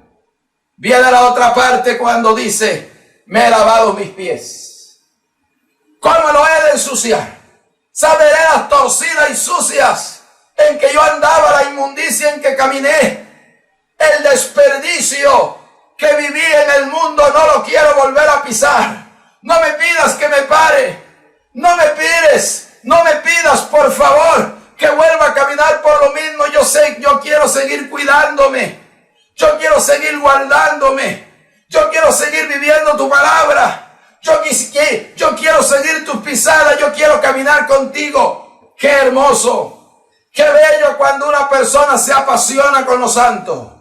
Viene la otra parte cuando dice, me he lavado mis pies. ¿Cómo lo he de ensuciar? Esas veredas torcidas y sucias en que yo andaba, la inmundicia en que caminé, el desperdicio que viví en el mundo, no lo quiero volver a pisar. No me pidas que me pare. No me pidas, por favor, que vuelva a caminar por lo mismo. Yo quiero seguir cuidándome. Yo quiero seguir guardándome. Yo quiero seguir viviendo tu palabra. Yo quiero seguir tus pisadas. Yo quiero caminar contigo. Qué hermoso, qué bello cuando una persona se apasiona con los santos.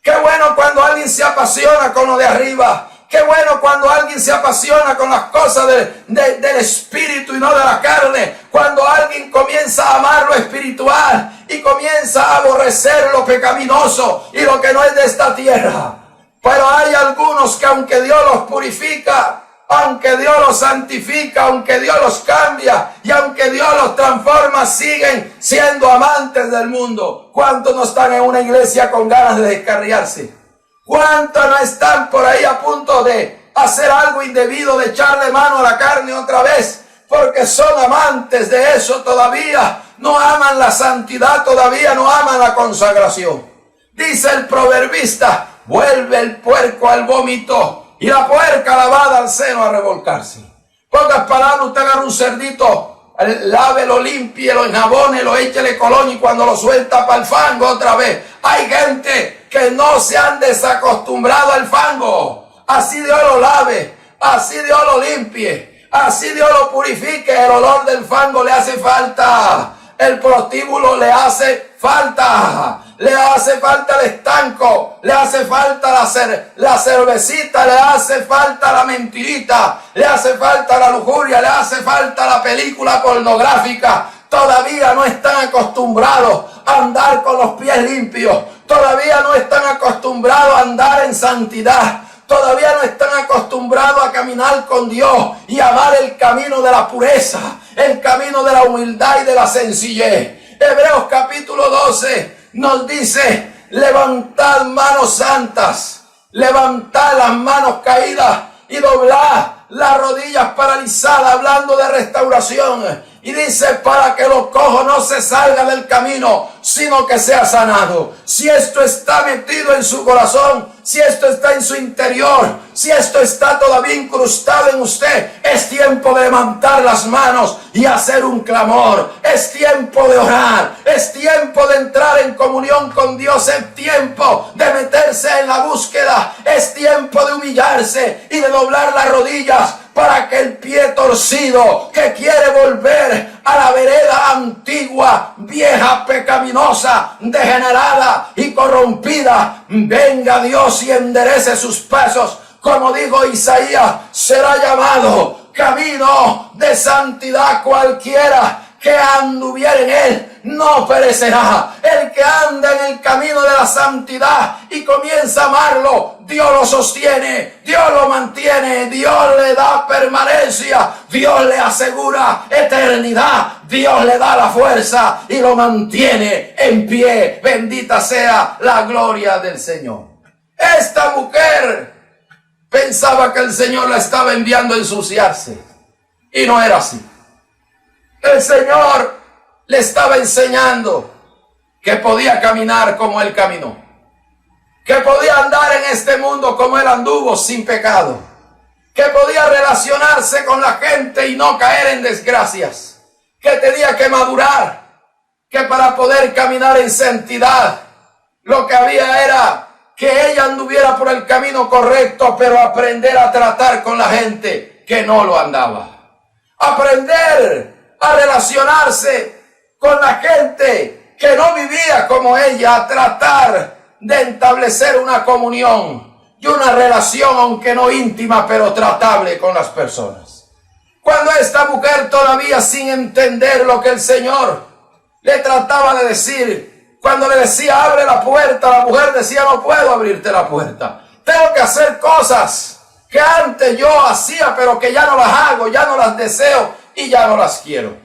Qué bueno cuando alguien se apasiona con lo de arriba. Qué bueno cuando alguien se apasiona con las cosas del espíritu y no de la carne. Cuando alguien comienza a amar lo espiritual y comienza a aborrecer lo pecaminoso y lo que no es de esta tierra. Pero hay algunos que aunque Dios los purifica, aunque Dios los santifica, aunque Dios los cambia y aunque Dios los transforma, siguen siendo amantes del mundo. ¿Cuántos no están en una iglesia con ganas de descarriarse? ¿Cuántos no están por ahí a punto de hacer algo indebido, de echarle mano a la carne otra vez? Porque son amantes de eso todavía. No aman la santidad todavía, no aman la consagración. Dice el proverbista, vuelve el puerco al vómito y la puerca lavada al seno a revolcarse. Pocas palabras, usted agarra un cerdito, lávelo, límpielo, enjabónelo, échele colonia y cuando lo suelta para el fango otra vez. Hay gente que no se han desacostumbrado al fango. Así Dios lo lave, así Dios lo limpie, Así Dios lo purifique. El olor del fango le hace falta. El prostíbulo le hace falta. Le hace falta el estanco, le hace falta la cervecita, le hace falta la mentirita, le hace falta la lujuria, le hace falta la película pornográfica. Todavía no están acostumbrados a andar con los pies limpios. Todavía no están acostumbrados a andar en santidad. Todavía no están acostumbrados a caminar con Dios y amar el camino de la pureza, el camino de la humildad y de la sencillez. Hebreos capítulo 12 nos dice: levantad manos santas, levantad las manos caídas y doblad las rodillas paralizadas, hablando de restauración. Y dice: para que los cojos no se salgan del camino, sino que sea sanado. Si esto está metido en su corazón, si esto está en su interior, si esto está todavía incrustado en usted, es tiempo de levantar las manos y hacer un clamor. Es tiempo de orar, es tiempo de entrar en comunión con Dios, es tiempo de meterse en la búsqueda, es tiempo de humillarse y de doblar las rodillas, para que el pie torcido que quiere volver a la vereda antigua, vieja, pecaminosa, degenerada y corrompida, venga Dios y enderece sus pasos. Como dijo Isaías, será llamado camino de santidad. Cualquiera que anduviere en él no perecerá. El que anda en el camino de la santidad y comienza a amarlo, Dios lo sostiene, Dios lo mantiene, Dios le da permanencia, Dios le asegura eternidad, Dios le da la fuerza y lo mantiene en pie. Bendita sea la gloria del Señor. Esta mujer pensaba que el Señor la estaba enviando a ensuciarse, y no era así. El Señor le estaba enseñando que podía caminar como Él caminó, que podía andar en este mundo como Él anduvo, sin pecado, que podía relacionarse con la gente y no caer en desgracias, que tenía que madurar, que para poder caminar en santidad, lo que había era que ella anduviera por el camino correcto, pero aprender a tratar con la gente que no lo andaba. Aprender a relacionarse con la gente que no vivía como ella, a tratar de establecer una comunión y una relación, aunque no íntima, pero tratable con las personas. Cuando esta mujer, todavía sin entender lo que el Señor le trataba de decir, cuando le decía abre la puerta, la mujer decía no puedo abrirte la puerta, tengo que hacer cosas que antes yo hacía, pero que ya no las hago, ya no las deseo y ya no las quiero.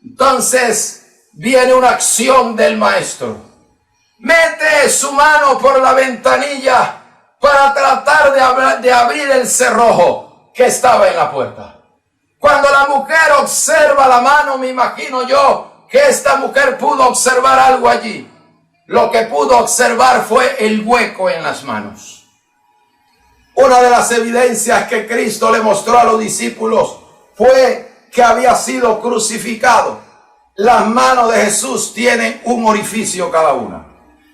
Entonces viene una acción del maestro. Mete su mano por la ventanilla para tratar de abrir el cerrojo que estaba en la puerta. Cuando la mujer observa la mano, me imagino yo que esta mujer pudo observar algo allí. Lo que pudo observar fue el hueco en las manos. Una de las evidencias que Cristo le mostró a los discípulos fue que había sido crucificado. Las manos de Jesús tienen un orificio cada una.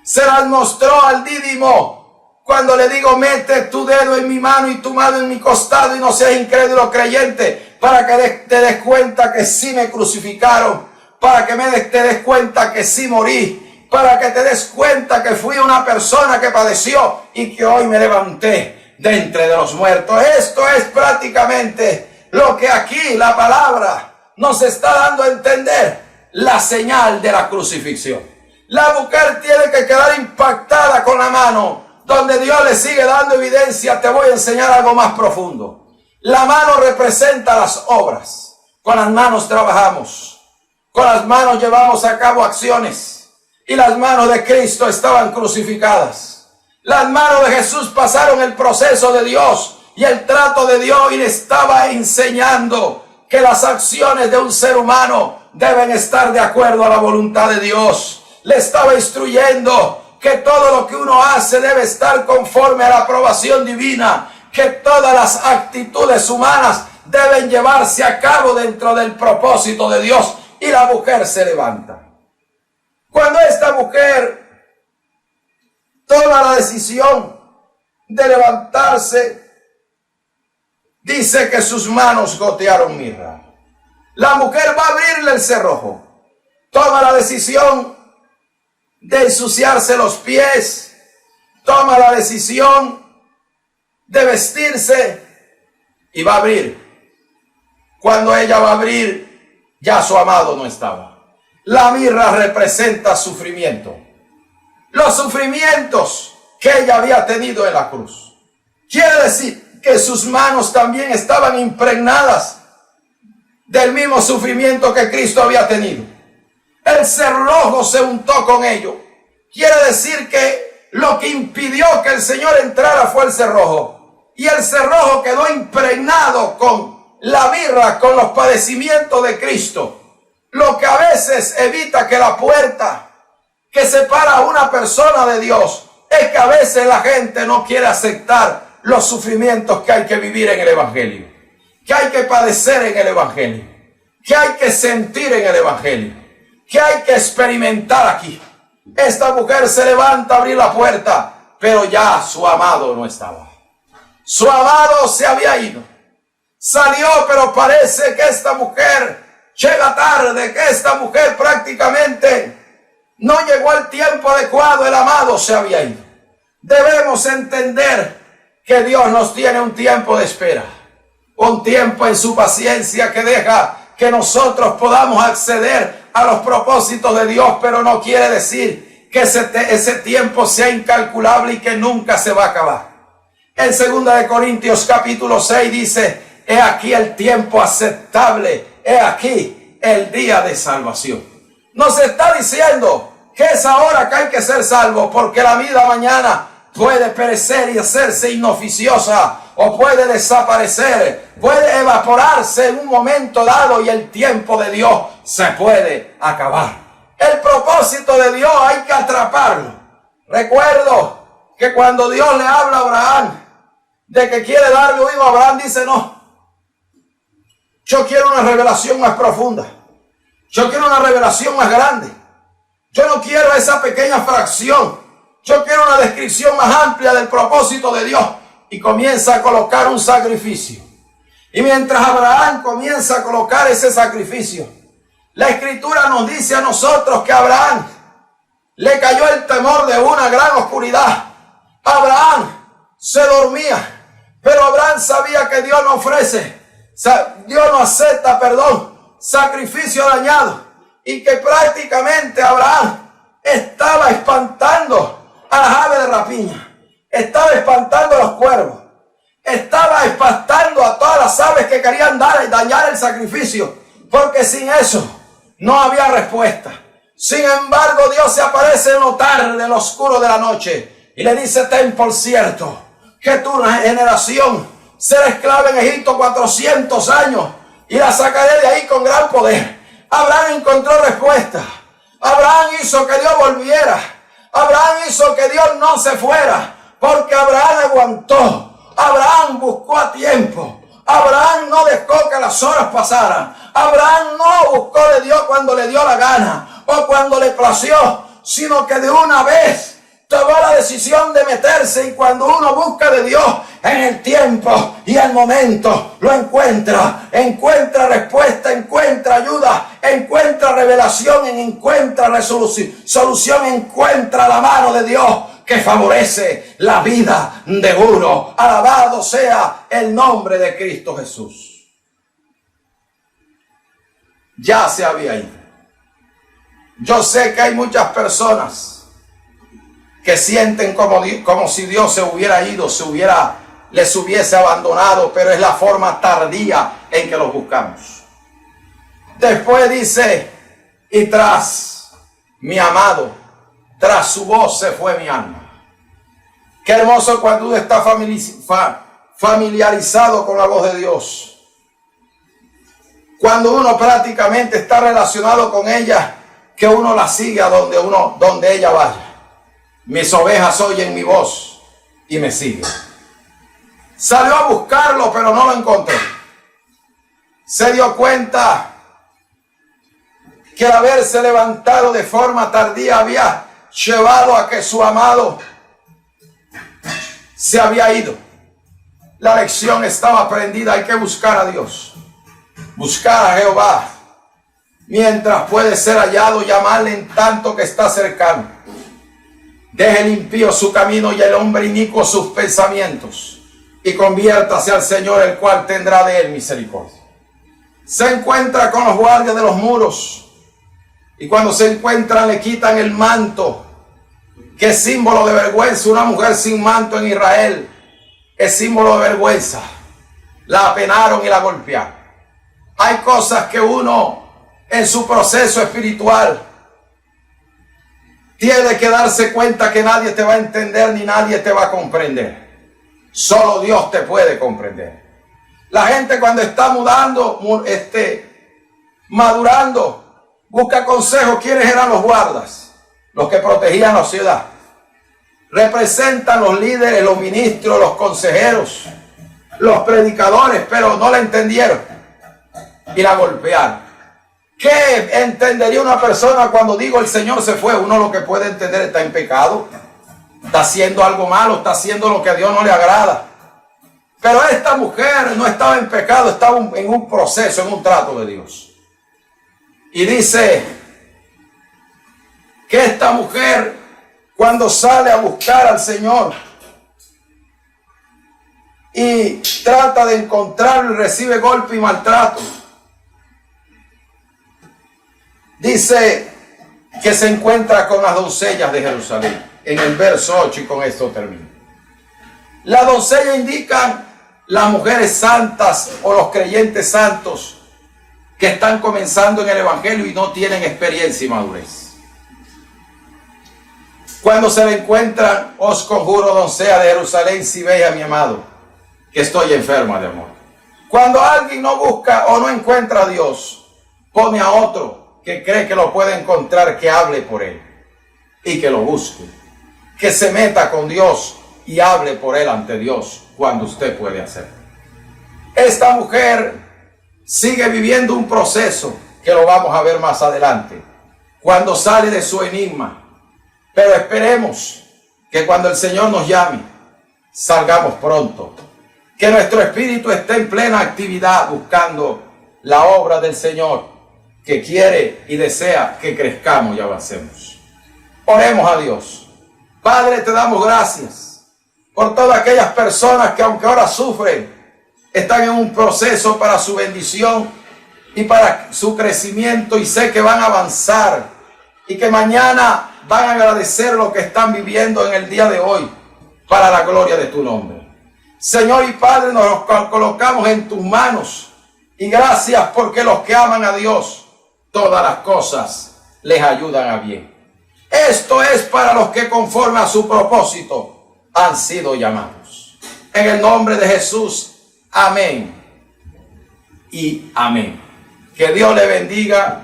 Se las mostró al Dídimo cuando le digo mete tu dedo en mi mano y tu mano en mi costado y no seas incrédulo creyente, para que te des cuenta que sí me crucificaron, para que te des cuenta que sí morí, para que te des cuenta que fui una persona que padeció y que hoy me levanté de entre los muertos. Esto es prácticamente lo que aquí la palabra nos está dando a entender, la señal de la crucifixión. La mujer tiene que quedar impactada con la mano, donde Dios le sigue dando evidencia. Te voy a enseñar algo más profundo. La mano representa las obras. Con las manos trabajamos, con las manos llevamos a cabo acciones, y las manos de Cristo estaban crucificadas. Las manos de Jesús pasaron el proceso de Dios y el trato de Dios, y le estaba enseñando que las acciones de un ser humano deben estar de acuerdo a la voluntad de Dios. Le estaba instruyendo que todo lo que uno hace debe estar conforme a la aprobación divina, que todas las actitudes humanas deben llevarse a cabo dentro del propósito de Dios. Y la mujer se levanta. Cuando esta mujer toma la decisión de levantarse, dice que sus manos gotearon mirra. La mujer va a abrirle el cerrojo. Toma la decisión de ensuciarse los pies. Toma la decisión de vestirse y va a abrir. Cuando ella va a abrir, ya su amado no estaba. La mirra representa sufrimiento. Los sufrimientos que ella había tenido en la cruz. Quiere decir que sus manos también estaban impregnadas del mismo sufrimiento que Cristo había tenido. El cerrojo se untó con ello. Quiere decir que lo que impidió que el Señor entrara fue el cerrojo. Y el cerrojo quedó impregnado con la mirra, con los padecimientos de Cristo. Lo que a veces evita que la puerta que separa a una persona de Dios es que a veces la gente no quiere aceptar los sufrimientos que hay que vivir en el Evangelio, que hay que padecer en el Evangelio, que hay que sentir en el Evangelio, que hay que experimentar aquí. Esta mujer se levanta a abrir la puerta, pero ya su amado no estaba. Su amado se había ido. Salió, pero parece que esta mujer llega tarde, que esta mujer prácticamente no llegó al tiempo adecuado. El amado se había ido. Debemos entender que Dios nos tiene un tiempo de espera, un tiempo en su paciencia que deja que nosotros podamos acceder a los propósitos de Dios, pero no quiere decir que ese tiempo sea incalculable y que nunca se va a acabar. En 2 Corintios capítulo 6 dice: he aquí el tiempo aceptable, he aquí el día de salvación. Nos está diciendo que es ahora que hay que ser salvo, porque la vida mañana puede perecer y hacerse inoficiosa, o puede desaparecer, puede evaporarse en un momento dado y el tiempo de Dios se puede acabar. El propósito de Dios hay que atraparlo. Recuerdo que cuando Dios le habla a Abraham de que quiere darle un hijo, Abraham dice: no, yo quiero una revelación más profunda, yo quiero una revelación más grande, yo no quiero esa pequeña fracción, yo quiero una descripción más amplia del propósito de Dios. Y comienza a colocar un sacrificio. Y mientras Abraham comienza a colocar ese sacrificio, la Escritura nos dice a nosotros que a Abraham le cayó el temor de una gran oscuridad. Abraham se dormía, pero Abraham sabía que Dios no Dios no acepta, sacrificio dañado. Y que prácticamente Abraham estaba espantando a las aves de rapiña. Estaba espantando a los cuervos. Estaba espantando a todas las aves que querían dañar el sacrificio. Porque sin eso no había respuesta. Sin embargo, Dios se aparece en lo tarde, en lo oscuro de la noche. Y le dice: ten por cierto que tu generación será esclava en Egipto 400 años. Y la sacaré de ahí con gran poder. Abraham encontró respuesta. Abraham hizo que Dios volviera. Abraham hizo que Dios no se fuera. Porque Abraham aguantó, Abraham buscó a tiempo, Abraham no dejó que las horas pasaran, Abraham no buscó de Dios cuando le dio la gana o cuando le plació, sino que de una vez tomó la decisión de meterse. Y cuando uno busca de Dios en el tiempo y el momento, lo encuentra respuesta, encuentra ayuda, encuentra revelación, encuentra solución, encuentra la mano de Dios que favorece la vida de uno. Alabado sea el nombre de Cristo Jesús. Ya se había ido. Yo sé que hay muchas personas que sienten como si Dios se hubiera ido, les hubiese abandonado, pero es la forma tardía en que los buscamos. Después dice: y tras mi amado, tras su voz se fue mi alma. Qué hermoso cuando uno está familiarizado con la voz de Dios. Cuando uno prácticamente está relacionado con ella, que uno la sigue a donde ella vaya. Mis ovejas oyen mi voz y me siguen. Salió a buscarlo, pero no lo encontró. Se dio cuenta que al haberse levantado de forma tardía había llevado a que su amado se había ido. La lección estaba aprendida. Hay que buscar a Dios. Buscar a Jehová mientras puede ser hallado, llamarle en tanto que está cercano. Deje el impío su camino y el hombre inicuo sus pensamientos, y conviértase al Señor, el cual tendrá de él misericordia. Se encuentra con los guardias de los muros, y cuando se encuentran le quitan el manto, que es símbolo de vergüenza. Una mujer sin manto en Israel es símbolo de vergüenza. La apenaron y la golpearon. Hay cosas que uno en su proceso espiritual tiene que darse cuenta que nadie te va a entender ni nadie te va a comprender. Solo Dios te puede comprender. La gente cuando está madurando, busca consejo. ¿Quiénes eran los guardas? Los que protegían la ciudad. Representan los líderes, los ministros, los consejeros, los predicadores, pero no la entendieron y la golpearon. ¿Qué entendería una persona cuando digo el Señor se fue? Uno lo que puede entender, está en pecado, está haciendo algo malo, está haciendo lo que a Dios no le agrada. Pero esta mujer no estaba en pecado, estaba en un proceso, en un trato de Dios. Y dice que esta mujer, cuando sale a buscar al Señor y trata de encontrarlo y recibe golpe y maltrato, dice que se encuentra con las doncellas de Jerusalén. En el verso 8, y con esto termino. Las doncellas indican las mujeres santas o los creyentes santos que están comenzando en el Evangelio y no tienen experiencia y madurez. Cuando se le encuentran, os conjuro, doncella de Jerusalén, si veis a mi amado, que estoy enferma de amor. Cuando alguien no busca o no encuentra a Dios, pone a otro que cree que lo puede encontrar, que hable por él y que lo busque, que se meta con Dios y hable por él ante Dios cuando usted puede hacerlo. Esta mujer sigue viviendo un proceso que lo vamos a ver más adelante, cuando sale de su enigma. Pero esperemos que cuando el Señor nos llame, salgamos pronto. Que nuestro espíritu esté en plena actividad buscando la obra del Señor, que quiere y desea que crezcamos y avancemos. Oremos a Dios. Padre, te damos gracias por todas aquellas personas que, aunque ahora sufren, están en un proceso para su bendición y para su crecimiento, y sé que van a avanzar y que mañana van a agradecer lo que están viviendo en el día de hoy para la gloria de tu nombre. Señor y Padre, nos colocamos en tus manos y gracias porque los que aman a Dios, todas las cosas les ayudan a bien. Esto es para los que conforme a su propósito han sido llamados. En el nombre de Jesús, amén y amén. Que Dios le bendiga,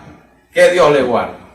que Dios le guarde.